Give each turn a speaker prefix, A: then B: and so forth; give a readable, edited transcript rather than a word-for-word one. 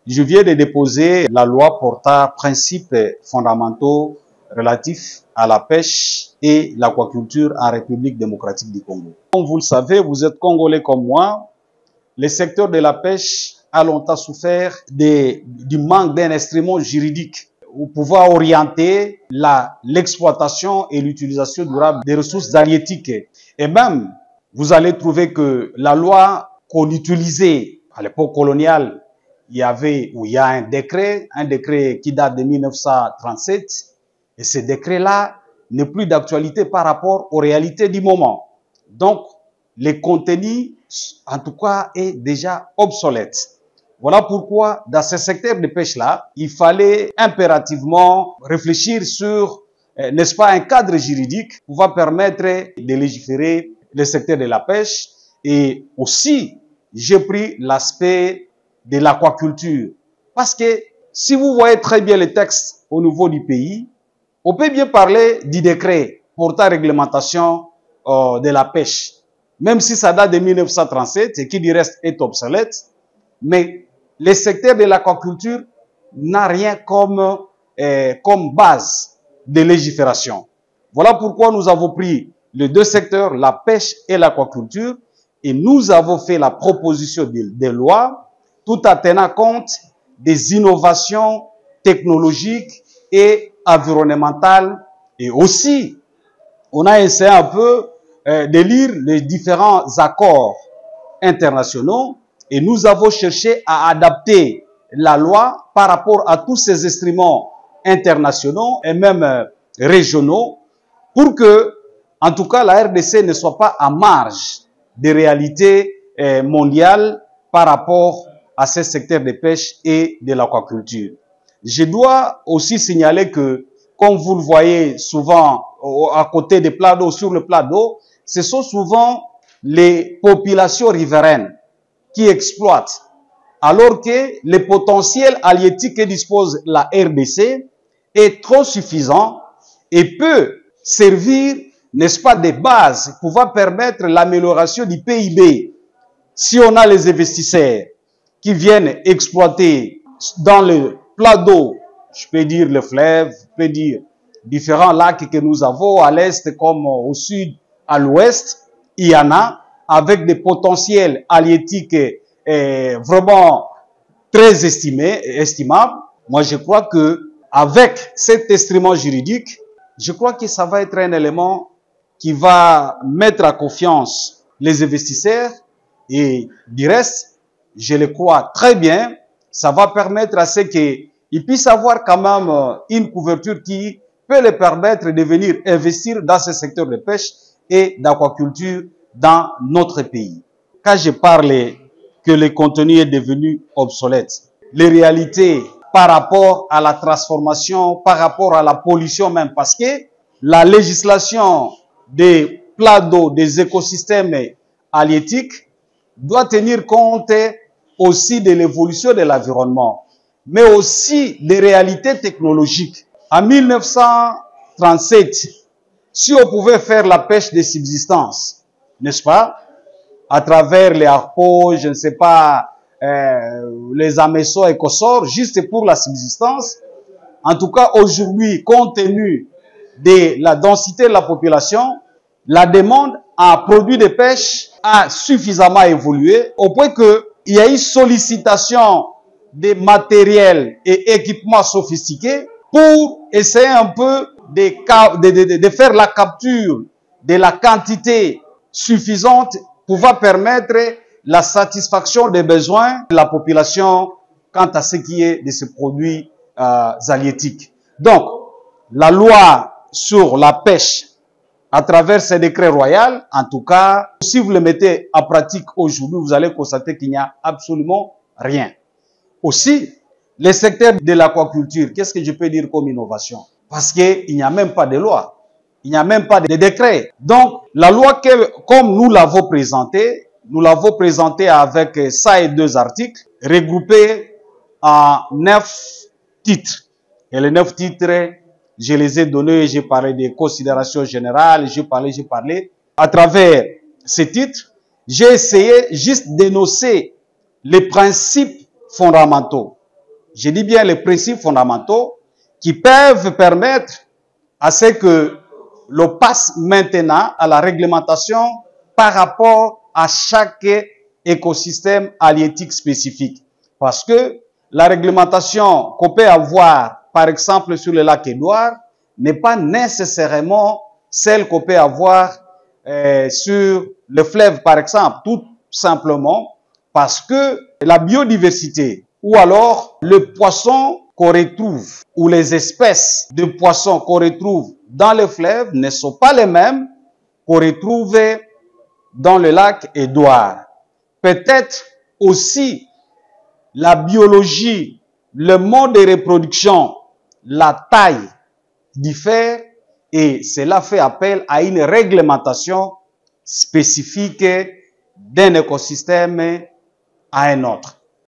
A: je viens de déposer la loi portant principes fondamentaux relatifs à la pêche et l'aquaculture en République démocratique du Congo. Comme vous le savez, vous êtes Congolais comme moi, le secteur de la pêche a longtemps souffert du manque d'un instrument juridique pour pouvoir orienter l'exploitation et l'utilisation durable des ressources halieutiques. Et même, vous allez trouver que la loi qu'on utilisait à l'époque coloniale, il y a un décret qui date de 1937, et ce décret-là n'est plus d'actualité par rapport aux réalités du moment. Donc, le contenu, en tout cas, est déjà obsolète. Voilà pourquoi, dans ce secteur de pêche-là, il fallait impérativement réfléchir sur, n'est-ce pas, un cadre juridique pour pouvoir permettre de légiférer le secteur de la pêche. Et aussi, j'ai pris l'aspect de l'aquaculture. Parce que si vous voyez très bien les textes au niveau du pays, on peut bien parler du décret portant réglementation de la pêche. Même si ça date de 1937 et qui du reste est obsolète, mais le secteur de l'aquaculture n'a rien comme base de légifération. Voilà pourquoi nous avons pris les deux secteurs, la pêche et l'aquaculture, et nous avons fait la proposition de loi tout en tenant compte des innovations technologiques et environnementales. Et aussi, on a essayé un peu de lire les différents accords internationaux et nous avons cherché à adapter la loi par rapport à tous ces instruments internationaux et même régionaux pour que, en tout cas, la RDC ne soit pas à marge des réalités mondiales par rapport à ce secteur de pêche et de l'aquaculture. Je dois aussi signaler que, comme vous le voyez souvent à côté des plats d'eau, sur le plat d'eau, ce sont souvent les populations riveraines qui exploitent, alors que le potentiel halieutique que dispose la RDC est trop suffisant et peut servir, n'est-ce pas, de base pour pouvoir permettre l'amélioration du PIB. Si on a les investisseurs qui viennent exploiter dans le plat d'eau, je peux dire le fleuve, je peux dire différents lacs que nous avons à l'est comme au sud, à l'ouest, il y en a avec des potentiels halieutiques vraiment très estimables. Moi, je crois que avec cet instrument juridique, je crois que ça va être un élément qui va mettre à confiance les investisseurs et du reste, je le crois très bien, ça va permettre à ce qu'ils puissent avoir quand même une couverture qui peut les permettre de venir investir dans ce secteur de pêche et d'aquaculture dans notre pays. Quand je parle que le contenu est devenu obsolète, les réalités par rapport à la transformation, par rapport à la pollution même, parce que la législation des plats d'eau, des écosystèmes halieutiques doit tenir compte aussi de l'évolution de l'environnement, mais aussi des réalités technologiques. En 1937, si on pouvait faire la pêche de subsistance, n'est-ce pas, à travers les harpons, je ne sais pas, les hameçons et consorts, juste pour la subsistance, en tout cas aujourd'hui, compte tenu de la densité de la population, la demande en produits de pêche a suffisamment évolué au point qu'il y a une sollicitation de matériel et équipements sophistiqués pour essayer un peu de faire la capture de la quantité suffisante pour pouvoir permettre la satisfaction des besoins de la population quant à ce qui est de ces produits halieutiques. Donc, la loi sur la pêche à travers ce décret royal, en tout cas, si vous le mettez en pratique aujourd'hui, vous allez constater qu'il n'y a absolument rien. Aussi, le secteur de l'aquaculture, qu'est-ce que je peux dire comme innovation? Parce qu'il n'y a même pas de loi. Il n'y a même pas de décret. Donc, la loi, comme nous l'avons présentée avec ça et 2 articles, regroupés en 9 titres. Et les 9 titres, je les ai donnés, j'ai parlé des considérations générales, j'ai parlé. À travers ces titres, j'ai essayé juste d'énoncer les principes fondamentaux. je dis bien les principes fondamentaux qui peuvent permettre à ce que l'on passe maintenant à la réglementation par rapport à chaque écosystème halieutique spécifique. Parce que la réglementation qu'on peut avoir, par exemple, sur le lac Édouard, n'est pas nécessairement celle qu'on peut avoir sur le fleuve, par exemple, tout simplement parce que la biodiversité ou alors le poisson qu'on retrouve ou les espèces de poissons qu'on retrouve dans le fleuve ne sont pas les mêmes qu'on retrouve dans le lac Édouard. Peut-être aussi la biologie, le mode de reproduction, la taille diffèrent et cela fait appel à une réglementation spécifique d'un écosystème à un autre.